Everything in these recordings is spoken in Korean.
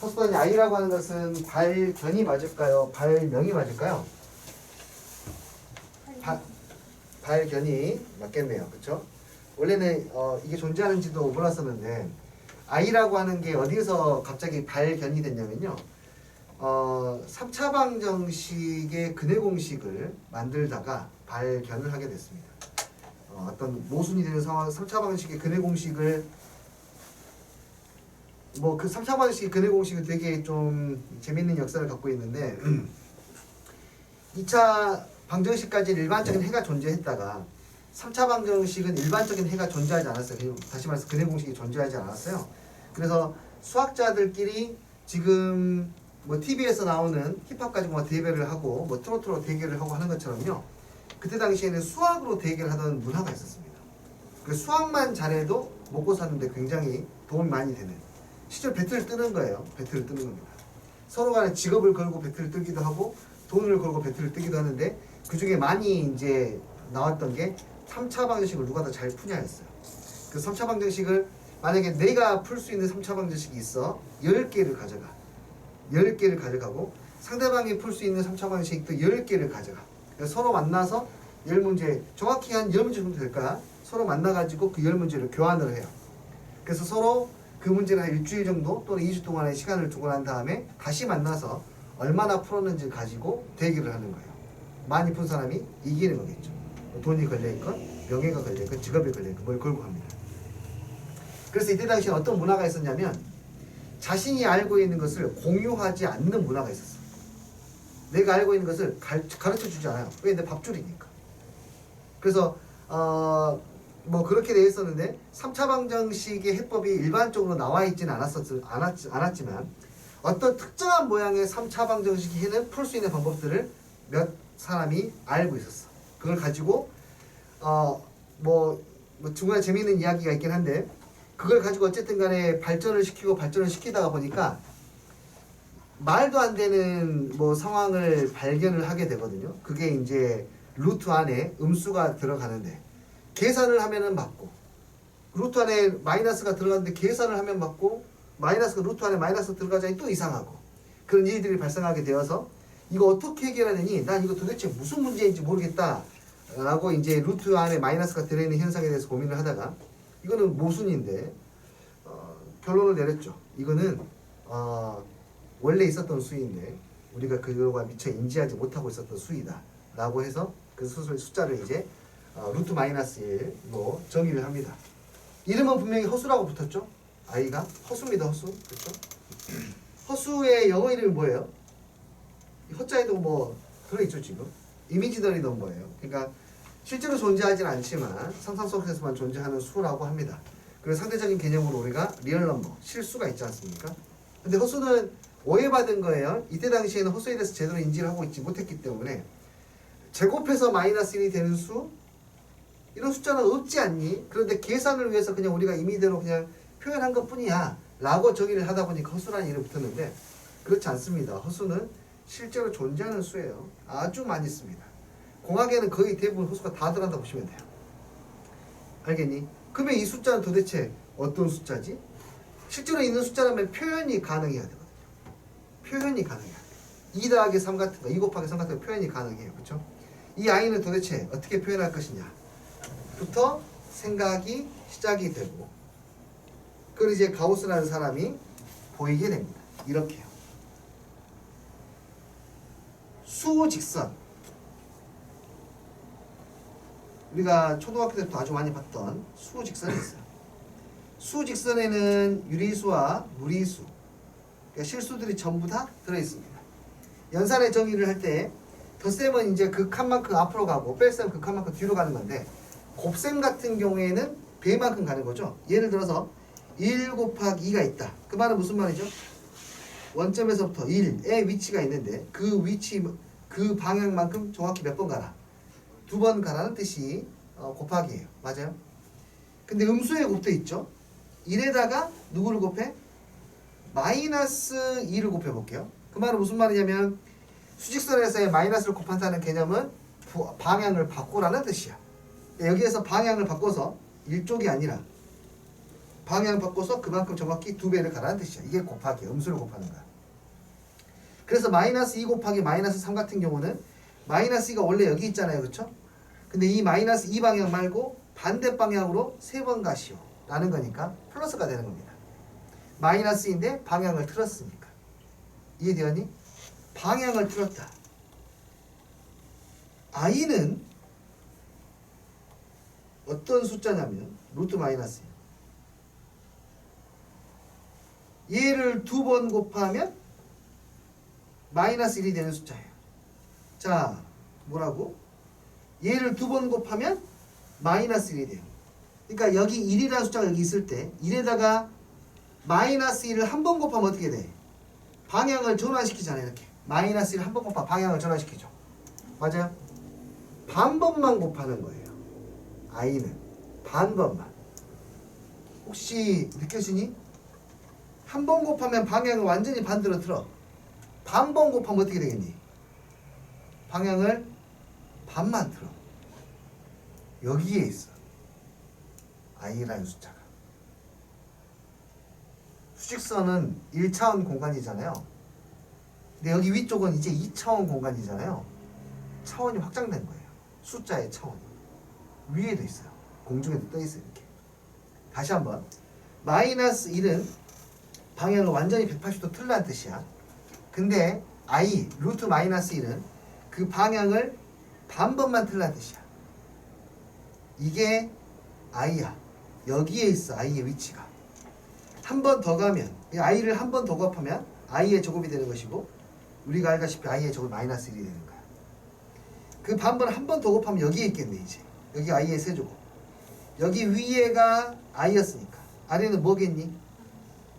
허수단위 i라고 하는 것은 발견이 맞을까요? 발명이 맞을까요? 발견이 맞겠네요. 그쵸? 원래는 이게 존재하는지도 몰랐었는데 i라고 하는 게 어디에서 갑자기 발견이 됐냐면요. 3차 방정식의 근해 공식을 만들다가 발견을 하게 됐습니다. 어떤 모순이 되는 상황, 3차 방정식의 근해 공식을 뭐 그 3차 방정식의 근해 공식은 되게 좀 재밌는 역사를 갖고 있는데 2차 방정식까지 일반적인 해가 존재했다가 3차 방정식은 일반적인 해가 존재하지 않았어요. 다시 말해서 근해 공식이 존재하지 않았어요. 그래서 수학자들끼리 지금 뭐 TV에서 나오는 힙합 가지고 뭐 대결을 하고 뭐 트로트로 대결을 하고 하는 것처럼요. 그때 당시에는 수학으로 대결하던 문화가 있었습니다. 그 수학만 잘해도 먹고 사는데 굉장히 도움이 많이 되는 실제로 배틀을 뜨는 거예요. 배틀을 뜨는 겁니다. 서로 간에 직업을 걸고 배틀을 뜨기도 하고 돈을 걸고 배틀을 뜨기도 하는데 그 중에 많이 이제 나왔던 게 3차 방정식을 누가 더 잘 푸냐였어요. 그 3차 방정식을 만약에 내가 풀 수 있는 3차 방정식이 있어 10개를 가져가. 10개를 가져가고 상대방이 풀 수 있는 3차 방정식도 10개를 가져가. 그래서 서로 만나서 10문제, 정확히 한 10문제 정도 될까? 서로 만나가지고 그 10문제를 교환을 해요. 그래서 서로 그 문제를 한 일주일 정도 또는 2주 동안의 시간을 두고 난 다음에 다시 만나서 얼마나 풀었는지 가지고 대결을 하는 거예요. 많이 푼 사람이 이기는 거겠죠. 돈이 걸려있건 명예가 걸려있건 직업이 걸려있건 뭘 걸고 합니다. 그래서 이때 당시에 어떤 문화가 있었냐면 자신이 알고 있는 것을 공유하지 않는 문화가 있었어요. 내가 알고 있는 것을 가르쳐 주지 않아요. 왜? 내 밥줄이니까. 그래서 뭐 그렇게 되어 있었는데 3차 방정식의 해법이 일반적으로 나와 있지는 않았지만 어떤 특정한 모양의 3차 방정식 해는 풀 수 있는 방법들을 몇 사람이 알고 있었어. 그걸 가지고 뭐 중간에 재미있는 이야기가 있긴 한데 그걸 가지고 어쨌든 간에 발전을 시키다가 보니까 말도 안 되는 뭐 상황을 발견을 하게 되거든요. 그게 이제 루트 안에 음수가 들어가는데 계산을 하면은 맞고 루트 안에 마이너스가 들어가는데 계산을 하면 맞고 마이너스가 루트 안에 마이너스 들어가자니 또 이상하고 그런 일들이 발생하게 되어서 이거 어떻게 해결하느니 난 이거 도대체 무슨 문제인지 모르겠다 라고 이제 루트 안에 마이너스가 들어있는 현상에 대해서 고민을 하다가 이거는 모순인데 결론을 내렸죠. 이거는 원래 있었던 수인데 우리가 그거와 미처 인지하지 못하고 있었던 수이다 라고 해서 그 숫자를 이제 루트 마이너스 1로 정의를 합니다. 이름은 분명히 허수라고 붙었죠. 아이가 허수입니다. 허수. 그렇죠? 허수의 영어 이름이 뭐예요? 허자에도 뭐 들어있죠. 지금 이미지너리 넘버예요. 그러니까 실제로 존재하지는 않지만 상상 속에서만 존재하는 수라고 합니다. 그리고 상대적인 개념으로 우리가 리얼 넘버, 실수가 있지 않습니까? 근데 허수는 오해받은 거예요. 이때 당시에는 허수에 대해서 제대로 인지를 하고 있지 못했기 때문에 제곱해서 마이너스 1이 되는 수 이런 숫자는 없지 않니? 그런데 계산을 위해서 그냥 우리가 임의대로 그냥 표현한 것 뿐이야 라고 정의를 하다 보니까 허수라는 이름이 붙었는데 그렇지 않습니다. 허수는 실제로 존재하는 수예요. 아주 많이 씁니다. 공학에는 거의 대부분 허수가 다 들어간다 보시면 돼요. 알겠니? 그러면 이 숫자는 도대체 어떤 숫자지? 실제로 있는 숫자라면 표현이 가능해야 되거든요. 표현이 가능해야 돼요. 2 더하기 3 같은 거, 2 곱하기 3 같은 거 표현이 가능해요. 그렇죠? 이 아이는 도대체 어떻게 표현할 것이냐 부터 생각이 시작이 되고 그걸 이제 가우스라는 사람이 보이게 됩니다. 이렇게요. 수직선 우리가 초등학교 때부터 아주 많이 봤던 수직선이 있어요. 수직선에는 유리수와 무리수 그러니까 실수들이 전부 다 들어있습니다. 연산의 정의를 할 때 덧셈은 이제 그 칸만큼 앞으로 가고 뺄셈은 그 칸만큼 뒤로 가는 건데 곱셈 같은 경우에는 배만큼 가는 거죠. 예를 들어서 1 곱하기 2가 있다. 그 말은 무슨 말이죠? 원점에서부터 1의 위치가 있는데 그 위치 그 방향만큼 정확히 몇 번 가라. 2번 가라는 뜻이 곱하기예요. 맞아요? 근데 음수에 곱돼 있죠. 1에다가 누구를 곱해? 마이너스 2를 곱해 볼게요. 그 말은 무슨 말이냐면 수직선에서의 마이너스를 곱한다는 개념은 방향을 바꾸라는 뜻이야. 여기에서 방향을 바꿔서 1쪽이 아니라 방향 바꿔서 그만큼 정확히 2배를 가라는 뜻이야. 이게 곱하기, 음수를 곱하는 거야. 그래서 마이너스 2 곱하기 마이너스 3 같은 경우는 마이너스 2가 원래 여기 있잖아요. 그렇죠? 근데 이 마이너스 2 방향 말고 반대 방향으로 3번 가시오 라는 거니까 플러스가 되는 겁니다. 마이너스인데 방향을 틀었으니까. 이해되었니? 방향을 틀었다. i는 어떤 숫자냐면 루트 마이너스 얘를 2번 곱하면 마이너스 1이 되는 숫자예요. 자, 뭐라고? 얘를 2번 곱하면 마이너스 1이 돼요. 그러니까 여기 1이라는 숫자가 여기 있을 때 1에다가 마이너스 1을 한 번 곱하면 어떻게 돼? 방향을 전환시키잖아요. 이렇게 마이너스 1을 한 번 곱하면 방향을 전환시키죠. 맞아요? 반번만 곱하는 거예요. i는 반번만. 혹시 느껴지니? 한 번 곱하면 방향을 완전히 반대로 틀어. 반번 곱하면 어떻게 되겠니? 방향을 반만 틀어. 여기에 있어. i라는 숫자가. 수직선은 1차원 공간이잖아요. 근데 여기 위쪽은 이제 2차원 공간이잖아요. 차원이 확장된 거예요. 숫자의 차원이. 위에도 있어요. 공중에도 떠 있어요. 이렇게. 다시 한번. 마이너스 1은 방향을 완전히 180도 틀라는 뜻이야. 근데 i, 루트 마이너스 1은 그 방향을 반번만 틀라는 뜻이야. 이게 i야. 여기에 있어. i의 위치가. 한 번 더 가면 i를 한 번 더 곱하면 i의 제곱이 되는 것이고 우리가 알다시피 i의 제곱이 마이너스 1이 되는 거야. 그 반번을 한 번 더 곱하면 여기에 있겠네. 이제 여기 i의 세제곱. 여기 위에가 i였으니까 아래는 뭐겠니?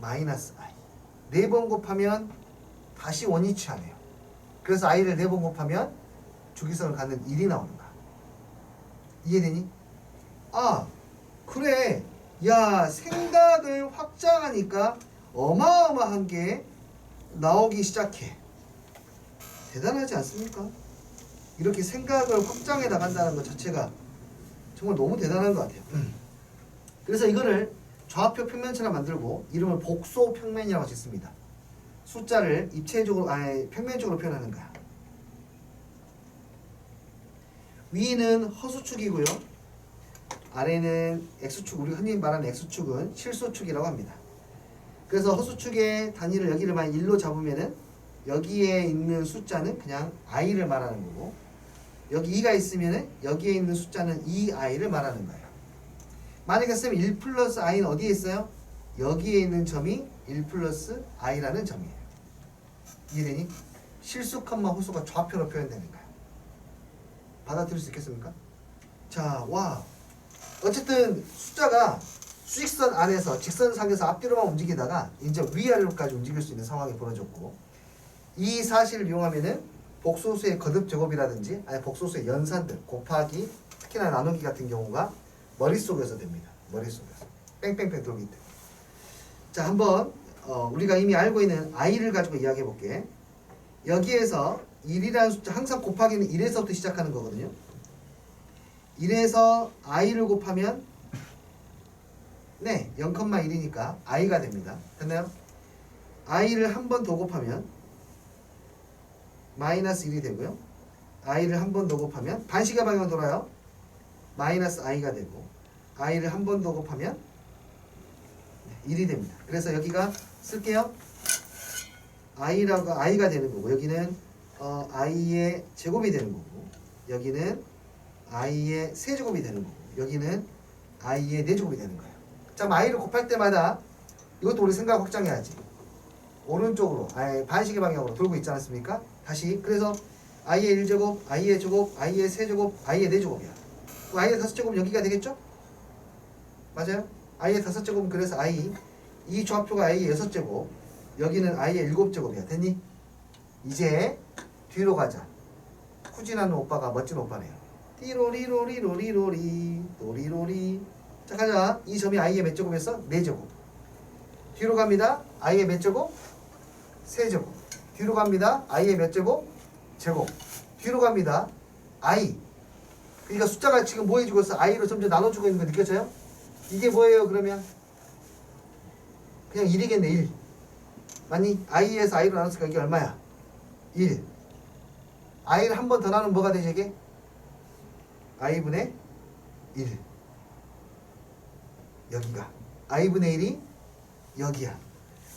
마이너스 i. 4번 곱하면 다시 원위치하네요. 그래서 i를 4번 곱하면 주기성을 갖는 1이 나오는 거야. 이해되니? 아, 그래. 야, 생각을 확장하니까 어마어마한 게 나오기 시작해. 대단하지 않습니까? 이렇게 생각을 확장해 나간다는 것 자체가 정말 너무 대단한 것 같아요. 그래서 이거를 좌표 평면처럼 만들고 이름을 복소 평면이라고 짓습니다. 숫자를 입체적으로, 평면적으로 표현하는 거야. 위는 허수축이고요. 아래는 x축, 우리가 흔히 말하는 x축은 실소축이라고 합니다. 그래서 허수축의 단위를 여기를 만약 1로 잡으면은 여기에 있는 숫자는 그냥 i를 말하는 거고 여기 2가 있으면은 여기에 있는 숫자는 2i를 말하는 거예요. 만약에 쌤 1 플러스 i는 어디에 있어요? 여기에 있는 점이 1 플러스 i라는 점이에요. 이해되니? 실수, 컴마, 호수가 좌표로 표현되는 거야. 받아들일 수 있겠습니까? 자, 와. 어쨌든 숫자가 수직선 안에서 직선상에서 앞뒤로만 움직이다가 이제 위아래로까지 움직일 수 있는 상황이 벌어졌고 이 사실을 이용하면은 복소수의 거듭 제곱이라든지 아니 복소수의 연산들 곱하기 특히나 나누기 같은 경우가 머릿속에서 됩니다. 머릿속에서 뺑뺑뺑 돌기 때문에. 자, 한번 우리가 이미 알고 있는 i를 가지고 이야기해 볼게. 여기에서 1이라는 숫자 항상 곱하기는 1에서부터 시작하는 거거든요. 1에서 i를 곱하면 네 0,1이니까 i가 됩니다. 됐나요? i를 한 번 더 곱하면 마이너스 1이 되고요. i를 한 번 더 곱하면 반시계 방향으로 돌아요. 마이너스 i가 되고 i를 한 번 더 곱하면 1이 됩니다. 그래서 여기가 쓸게요. i라고 i가 되는 거고 여기는 i의 제곱이 되는 거고 여기는 i의 세제곱이 되는 거고 여기는 i의 4제곱이 되는 거예요. 자, i를 곱할 때마다 이것도 우리 생각 확장해야지. 오른쪽으로 반시계 방향으로 돌고 있지 않습니까? 다시 그래서 i의 1제곱, i의 제곱, i의 세제곱, i의 4제곱이야. i의 5제곱은 여기가 되겠죠? 맞아요? i의 5제곱은 그래서 i 이 좌표가 i의 6제곱 여기는 i의 7제곱이야. 됐니? 이제 뒤로 가자. 후진하는 오빠가 멋진 오빠네요. 띠로리로리로리로리 로리로리. 자, 가자. 이 점이 i의 몇 제곱에서? 4제곱. 뒤로 갑니다. i의 몇 제곱? 세제곱. 뒤로 갑니다. i의 몇 제곱? 제곱. 뒤로 갑니다. i. 그러니까 숫자가 지금 뭐 해주고 있어? i로 점점 나눠주고 있는 거 느껴져요? 이게 뭐예요 그러면? 그냥 1이겠네 1. 맞니? i에서 i로 나눴으니까 이게 얼마야? 1. i를 한 번 더 나누면 뭐가 되지 이게? i분의 1. 여기가 i분의 1이 여기야.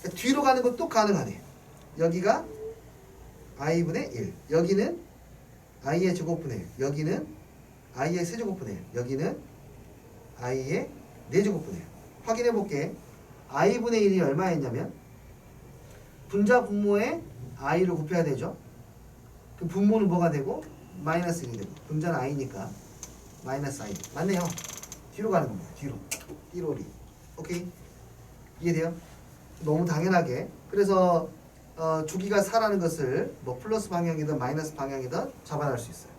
그러니까 뒤로 가는 것도 가능하네. 여기가 i분의 1. 여기는 i의 제곱분의 1. 여기는 i의 세제곱분의 1. 여기는 i의 4제곱분의 1. 확인해 볼게. i분의 1이 얼마였냐면 분자 분모에 i를 곱해야 되죠. 그 분모는 뭐가 되고? 마이너스 1이 되고. 분자는 i니까 마이너스 i. 맞네요. 뒤로 가는 겁니다. 뒤로. 띠로리. 오케이? 이해돼요? 너무 당연하게. 그래서 주기가 4라는 것을 뭐 플러스 방향이든 마이너스 방향이든 잡아낼 수 있어요.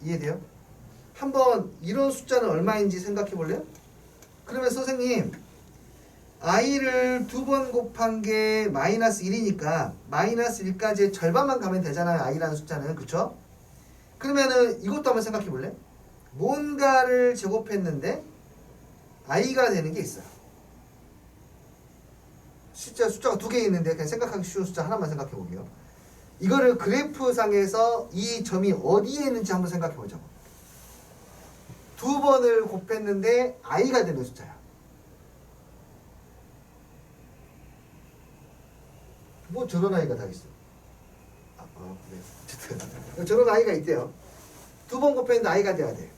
이해돼요? 한번 이런 숫자는 얼마인지 생각해 볼래요? 그러면 선생님 i를 2번 곱한 게 마이너스 1이니까 마이너스 1까지 절반만 가면 되잖아요. i라는 숫자는. 그쵸? 그러면은 이것도 한번 생각해 볼래? 뭔가를 제곱했는데 i가 되는 게 있어요. 실제 숫자가 2개 있는데 그냥 생각하기 쉬운 숫자 하나만 생각해 볼게요. 이거를 그래프상에서 이 점이 어디에 있는지 한번 생각해 보자고. 2번을 곱했는데 i가 되는 숫자야. 뭐 저런 아이가 다 있어. 그래. 어쨌든 저런 아이가 있대요. 2번 곱했는데 i가 돼야 돼.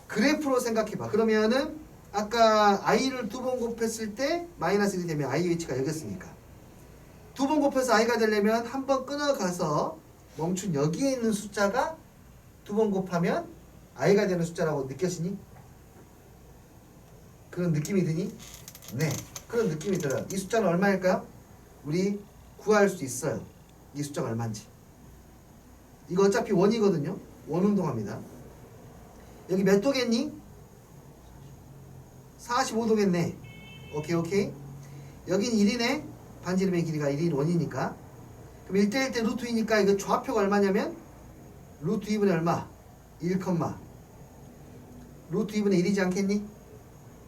그래프로 생각해봐. 그러면은 아까 i를 2번 곱했을 때 마이너스 1이 되면 i의 위치가 여기였으니까 2번 곱해서 i가 되려면 한 번 끊어가서 멈춘 여기에 있는 숫자가 2번 곱하면 i가 되는 숫자라고 느껴지니? 그런 느낌이 드니? 네, 그런 느낌이 들어요. 이 숫자는 얼마일까요? 우리 구할 수 있어요. 이 숫자가 얼마인지. 이거 어차피 원이거든요. 원 운동합니다. 여기 몇 도겠니? 45도겠네. 오케이. 여긴 1이네. 반지름의 길이가 1인 원이니까. 그럼 1대1 때 루트 2니까 이거 좌표가 얼마냐면 루트 2분의 얼마? 1, 루트 2분의 1이지 않겠니?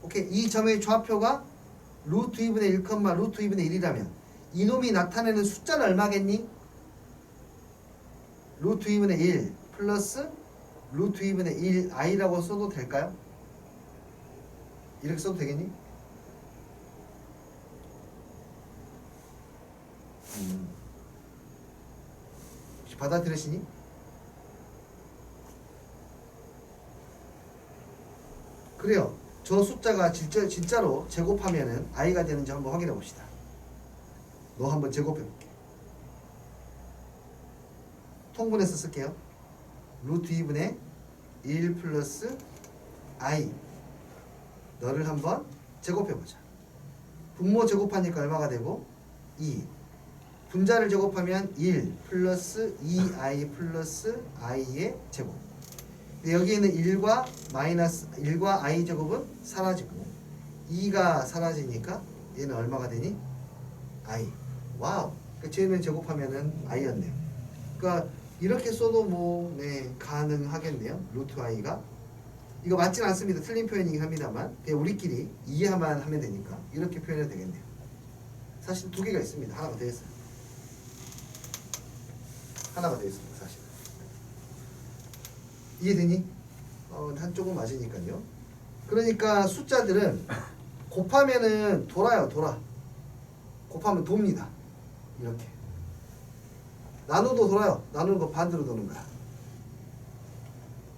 오케이. 이 점의 좌표가 루트 2분의 1, 루트 2분의 1이라면 이놈이 나타내는 숫자는 얼마겠니? 루트 2분의 1 플러스 루트 2분의 1i라고 써도 될까요? 이렇게 써도 되겠니? 혹시 받아들이시니? 그래요. 저 숫자가 진짜로 제곱하면은 i가 되는지 한번 확인해 봅시다. 너 한번 제곱해 볼게. 통분해서 쓸게요. 루트 2분의 1 플러스 i. 너를 한번 제곱해 보자. 분모 제곱하니까 얼마가 되고 2. 분자를 제곱하면 1 플러스 2i 플러스 i의 제곱. 근데 여기에는 1과 마이너스 1과 i 제곱은 사라지고 2가 사라지니까 얘는 얼마가 되니? i. 와우. 그러니까 쟤는 제곱하면은 i였네요. 그러니까 이렇게 써도 뭐 네, 가능하겠네요. 루트 i가. 이거 맞진 않습니다. 틀린 표현이긴 합니다만 그냥 우리끼리 이해만 하면 되니까 이렇게 표현해도 되겠네요. 사실 2개가 있습니다. 하나가 더 있어요. 하나가 더 있습니다. 사실. 이해되니? 한쪽은 맞으니까요. 그러니까 숫자들은 곱하면은 돌아요. 곱하면 돕니다. 이렇게. 나눠도 돌아요. 나누는 거 반대로 도는 거야.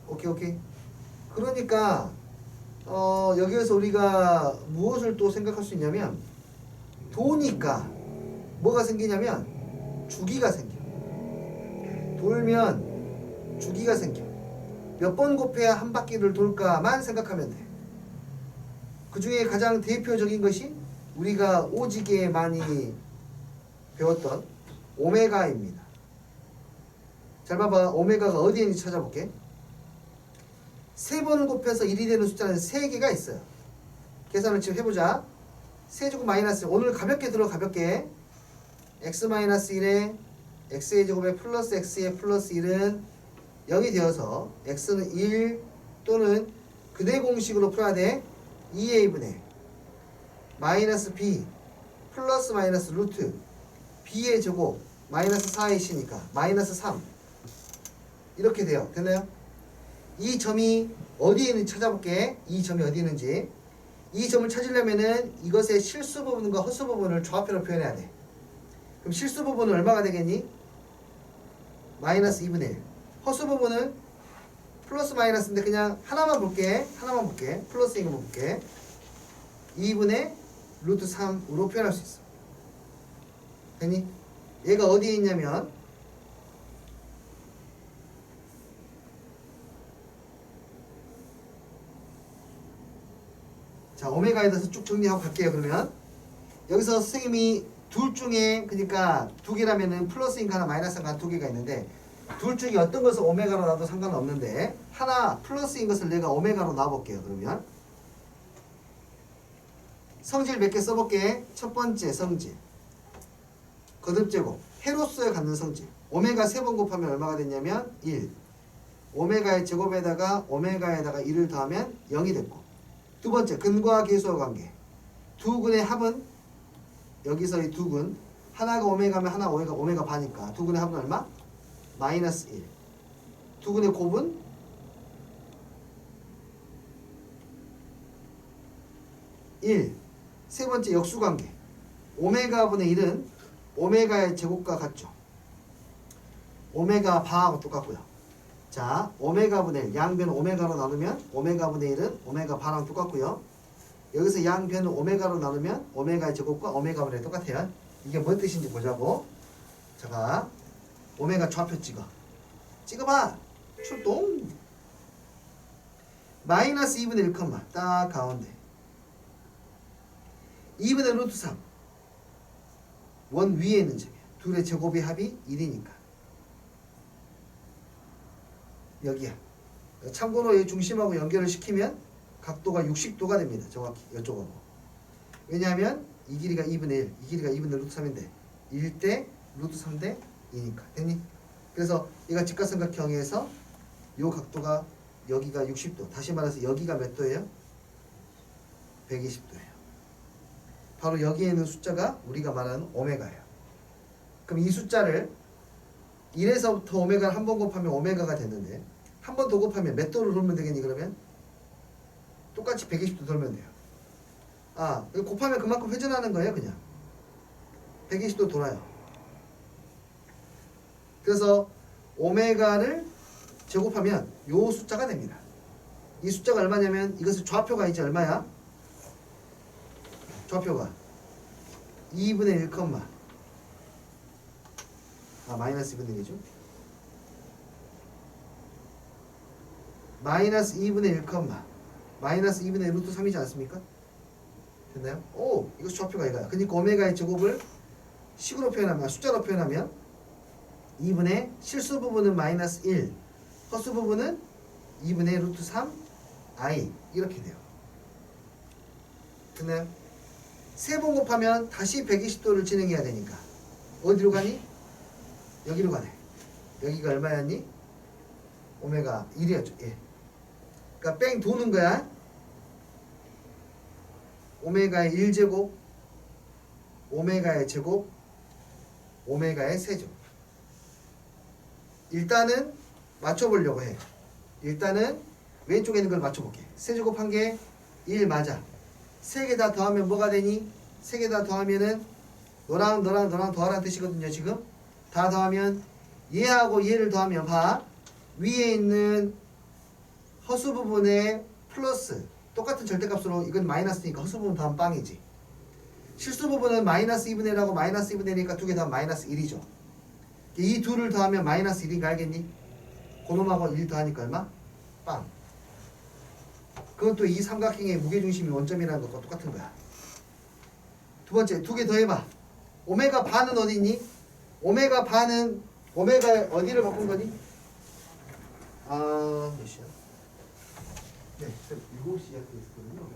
오케이. 그러니까 여기에서 우리가 무엇을 또 생각할 수 있냐면 도니까 뭐가 생기냐면 주기가 생겨. 돌면 주기가 생겨. 몇 번 곱해야 한 바퀴를 돌까만 생각하면 돼. 그 중에 가장 대표적인 것이 우리가 오지게 많이 배웠던 오메가입니다. 잘 봐봐. 오메가가 어디에 있는지 찾아볼게. 3번을 곱해서 1이 되는 숫자는 3개가 있어요. 계산을 지금 해보자. 세제곱 마이너스 오늘 가볍게 들어 가볍게 x-1에 x의 제곱에 플러스 x의 플러스 1은 0이 되어서 x는 1 또는 근해 공식으로 풀어야 돼. 2a분의 마이너스 b 플러스 마이너스 루트 b의 제곱 마이너스 4ac니까 마이너스 3 이렇게 돼요. 됐나요? 이 점이 어디에 있는지 찾아볼게. 이 점이 어디 있는지. 이 점을 찾으려면은 이것의 실수 부분과 허수 부분을 좌표로 표현해야 돼. 그럼 실수 부분은 얼마가 되겠니? 마이너스 2분의 1. 허수 부분은 플러스 마이너스인데 그냥 하나만 볼게. 하나만 볼게. 플러스인 거 볼게. 2분의 루트 3으로 표현할 수 있어. 됐니? 얘가 어디에 있냐면 자, 오메가에 대해서 쭉 정리하고 갈게요. 그러면 여기서 선생님이 둘 중에 그러니까 두 개라면은 플러스인가 하나 마이너스인가 하나 두 개가 있는데 둘 중에 어떤 것을 오메가로 놔도 상관없는데 하나 플러스인 것을 내가 오메가로 놔볼게요. 그러면 성질 몇 개 써볼게. 첫 번째 성질 거듭제곱 해로서에 갖는 성질 오메가 3번 곱하면 얼마가 됐냐면 1 오메가의 제곱에다가 오메가에다가 1을 더하면 0이 됐고 두 번째 근과 계수와 관계 두 근의 합은 여기서 이 두 근 하나가 오메가면 하나 오메가 반이니까 두 근의 합은 얼마? 마이너스 1 두 근의 곱은 1 세 번째 역수관계 오메가분의 1은 오메가의 제곱과 같죠. 오메가 바하고 똑같고요. 자, 오메가분의 1 양변 오메가로 나누면 오메가분의 1은 오메가 바랑 똑같고요. 여기서 양변을 오메가로 나누면 오메가의 제곱과 오메가분의 1이 똑같아요. 이게 뭔 뜻인지 보자고. 제가 오메가 좌표 찍어봐. 출동. 마이너스 2분의 1 딱 가운데 2분의 루트 3 원 위에 있는 점이야. 둘의 제곱의 합이 1이니까 여기야. 참고로 이 중심하고 연결을 시키면 각도가 60도가 됩니다. 정확히 이쪽으로. 왜냐하면 이 길이가 2분의 1, 이 길이가 2분의 루트 3인데 1대 루트 3대 2니까. 됐니? 그래서 얘가 직각삼각형에서 요 각도가 여기가 60도. 다시 말해서 여기가 몇 도예요? 120도예요. 바로 여기에 있는 숫자가 우리가 말하는 오메가예요. 그럼 이 숫자를 1에서부터 오메가를 한 번 곱하면 오메가가 됐는데 한 번 더 곱하면 몇 도를 돌면 되겠니? 그러면 똑같이 120도 돌면 돼요. 아, 이거 곱하면 그만큼 회전하는 거예요. 그냥 120도 돌아요. 그래서 오메가를 제곱하면 요 숫자가 됩니다. 이 숫자가 얼마냐면 이것은 좌표가 이제 얼마야? 좌표가 2분의 1, 마이너스 2분의 1이죠. 마이너스 2분의 1, 마이너스 2분의 1 루트 3이지 않습니까? 됐나요? 오, 이거 좌표가 이거야. 그러니까 오메가의 제곱을 식으로 표현하면, 숫자로 표현하면 2분의 실수 부분은 마이너스 1, 허수 부분은 2분의 루트 3 i 이렇게 돼요. 됐나요? 세 번 곱하면 다시 120도를 진행해야 되니까 어디로 가니? 여기로 가네. 여기가 얼마였니? 오메가 1이었죠. 예. 그러니까 뺑 도는 거야. 오메가의 1제곱, 오메가의 제곱, 오메가의 세제곱. 일단은 맞춰보려고 해. 일단은 왼쪽에 있는 걸 맞춰볼게. 세제곱 한 개 1 맞아. 세 개 다 더하면 뭐가 되니? 세 개 다 더하면은 너랑 더하라는 뜻이거든요. 지금 다 더하면 얘하고 얘를 더하면 봐. 위에 있는 허수 부분에 플러스 똑같은 절대값으로 이건 마이너스니까 허수 부분 더하면 빵이지. 실수 부분은 마이너스 2분의 1하고 마이너스 2분의 1이니까 두 개 더하면 마이너스 1이죠. 이 둘을 더하면 마이너스 1인가 알겠니? 그놈하고 1 더하니까 얼마? 빵. 그것도 이 삼각형의 무게중심이 원점이라는 것과 똑같은 거야. 두 번째, 두 개 더 해봐. 오메가 반은 어디 있니? 오메가 반은 오메가 어디를 바꾼 거니? 몇 시야? 네, 7시에 있었거든요.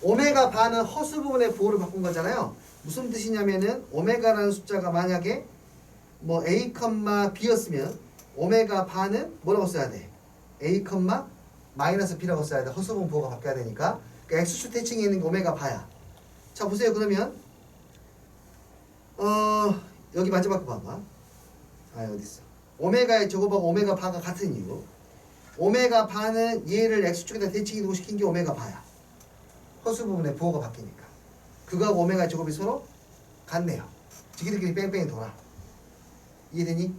오메가 반은 허수 부분의 부호를 바꾼 거잖아요. 무슨 뜻이냐면은 오메가라는 숫자가 만약에 뭐 a, b였으면 오메가 반은 뭐라고 써야 돼? a, 마이너스 b라고 써야 돼. 허수 부분 부호가 바뀌어야 되니까. 그러니까 X축 대칭에 있는 게 오메가 바야. 자 보세요. 그러면 여기 마지막 거 봐봐. 어디 있어? 오메가의 제곱하고 오메가 바가 같은 이유. 오메가 바는 얘를 X축에다 대칭 이동시킨 게 오메가 바야. 허수 부분에 부호가 바뀌니까. 그거하고 오메가 제곱이 서로 같네요. 지기들끼리 뺑뺑이 돌아. 이해되니?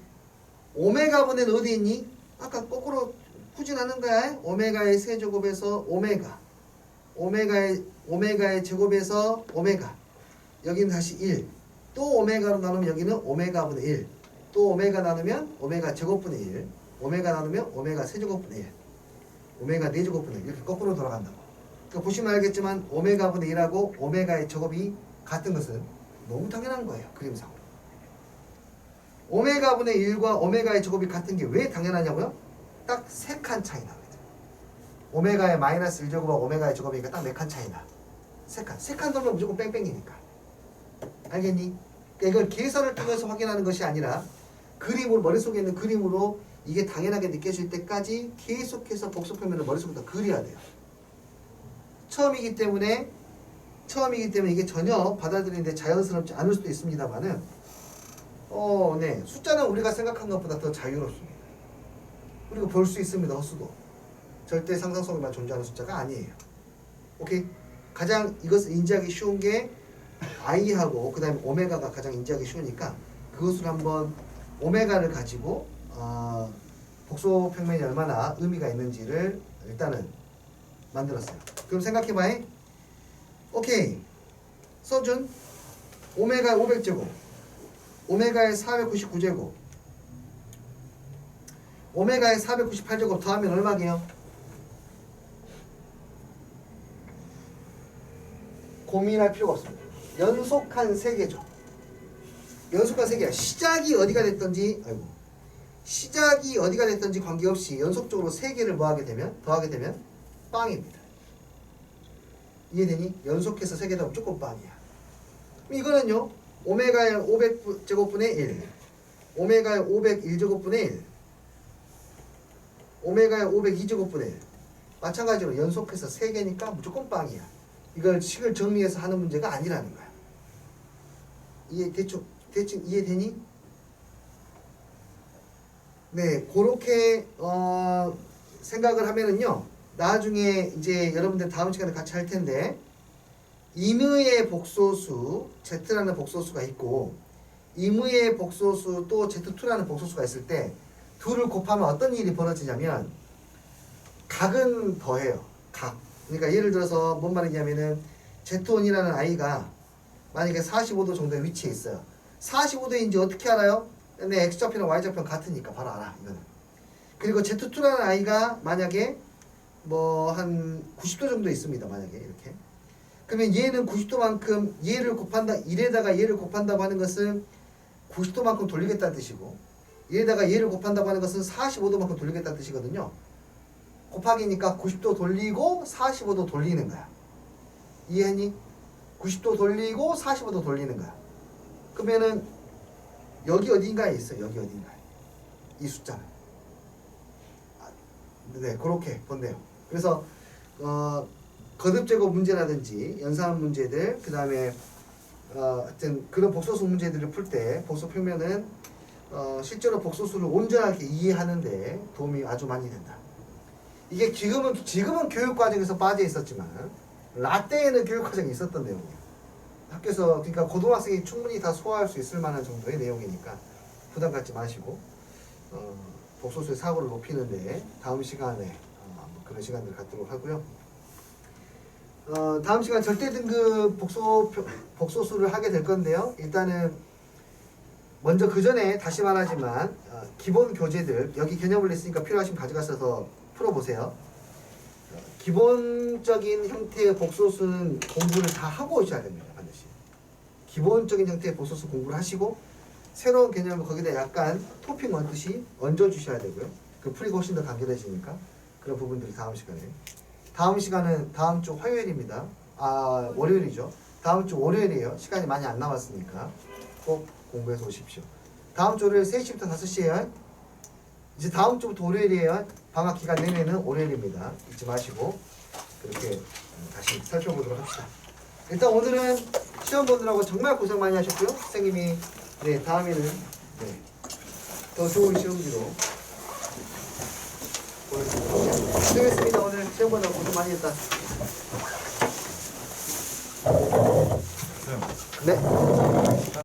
오메가 분의 어디 있니? 아까 거꾸로 후진하는 거야. 오메가의 세제곱에서 오메가의 제곱에서 오메가. 여기는 다시 1. 또 오메가로 나누면 여기는 오메가 분의 1. 또 오메가 나누면 오메가 제곱분의 1. 오메가 나누면 오메가 세제곱분의 1. 오메가 4제곱분의 1. 이렇게 거꾸로 돌아간다고. 그러니까 보시면 알겠지만 오메가 분의 1하고 오메가의 제곱이 같은 것은 너무 당연한 거예요. 그림상으로. 오메가 분의 1과 오메가의 제곱이 같은 게 왜 당연하냐고요? 딱 3칸 차이 나거든. 오메가의 마이너스 1제곱하고 오메가의 제곱이니까 딱 4칸 차이 나. 3칸 돌면 무조건 뺑뺑이니까. 알겠니? 그러니까 이걸 계산을 통해서 확인하는 것이 아니라 그림으로, 머릿속에 있는 그림으로 이게 당연하게 느껴질 때까지 계속해서 복수 표면을 머릿속에다 그려야 돼요. 처음이기 때문에 이게 전혀 받아들이는데 자연스럽지 않을 수도 있습니다만은 네. 숫자는 우리가 생각한 것보다 더 자유롭습니다. 그리고 볼 수 있습니다. 헛수도. 절대 상상 속에만 존재하는 숫자가 아니에요. 오케이? 가장 이것을 인지하기 쉬운 게 i하고 그 다음에 오메가가 가장 인지하기 쉬우니까 그것을 한번 오메가를 가지고 복소 평면이 얼마나 의미가 있는지를 일단은 만들었어요. 그럼 생각해봐. 오케이. 써준 오메가의 500제곱, 오메가의 499제곱, 오메가의 498제곱 더하면 얼마게요? 고민할 필요가 없습니다. 연속한 3개죠. 연속한 3개야. 시작이 어디가 됐든지 관계없이 연속적으로 3개를 더하게 되면 빵입니다. 이해되니? 연속해서 3개 더하면 무조건 빵이야. 이거는요. 오메가의 500제곱분의 1, 오메가의 501제곱분의 1, 오메가의 502제곱분의 1. 마찬가지로 연속해서 3개니까 무조건 빵이야. 이걸 식을 정리해서 하는 문제가 아니라는 거야. 대충 이해되니? 네, 그렇게 생각을 하면은요. 나중에 이제 여러분들 다음 시간에 같이 할 텐데 임의의 복소수 Z라는 복소수가 있고 임의의 복소수 또 Z2라는 복소수가 있을 때 둘을 곱하면 어떤 일이 벌어지냐면 각은 더해요. 각. 그러니까 예를 들어서 뭔 말이냐면은 Z1이라는 아이가 만약에 45도 정도의 위치에 있어요. 45도인지 어떻게 알아요? 근데 X좌표랑 Y좌표는 같으니까 바로 알아. 이거는. 그리고 Z2라는 아이가 만약에 뭐 한 90도 정도 있습니다. 만약에 이렇게. 그러면 얘는 90도만큼 얘를 곱한다. 1에다가 얘를 곱한다고 하는 것은 90도만큼 돌리겠다는 뜻이고 얘에다가 얘를 곱한다고 하는 것은 45도만큼 돌리겠다는 뜻이거든요. 곱하기니까 90도 돌리고 45도 돌리는 거야. 이해했니? 90도 돌리고 45도 돌리는 거야. 그러면은 여기 어딘가에 있어. 여기 어딘가에. 이 숫자는. 네, 그렇게 본대요. 그래서 거듭제곱 문제라든지 연산 문제들, 그 다음에 하여튼 그런 복소수 문제들을 풀 때 복소 표면은 실제로 복소수를 온전하게 이해하는데 도움이 아주 많이 된다. 이게 지금은 교육 과정에서 빠져 있었지만 라떼에는 교육 과정이 있었던 내용이에요. 학교에서 그러니까 고등학생이 충분히 다 소화할 수 있을 만한 정도의 내용이니까 부담 갖지 마시고 복소수의 사고를 높이는데 다음 시간에 그런 시간들을 갖도록 하고요. 다음 시간 절대 등급 복소수를 하게 될 건데요. 일단은 먼저 그 전에 다시 말하지만 기본 교재들 여기 개념을 있으니까 필요하시면 가져가셔서 풀어보세요. 기본적인 형태의 복소수는 공부를 다 하고 오셔야 됩니다. 반드시. 기본적인 형태의 복소수 공부를 하시고 새로운 개념을 거기다 약간 토핑 얹듯이 얹어주셔야 되고요. 그 풀이가 훨씬 더 간결해지니까 그런 부분들이 다음 시간은 다음 주 화요일입니다. 월요일이죠. 다음 주 월요일이에요. 시간이 많이 안 남았으니까 꼭 공부해서 오십시오. 다음 주 월요일 3시부터 5시에요. 이제 다음 주부터 월요일이에요. 방학 기간 내내는 월요일입니다. 잊지 마시고 그렇게 다시 살펴보도록 합시다. 일단 오늘은 시험 보느라고 정말 고생 많이 하셨고요. 선생님이 네 다음에는 더 좋은 시험지로 보여드리도록 하겠습니다. 고생했습니다. 오늘 시험 보느라고 고생 많이 했다. 네.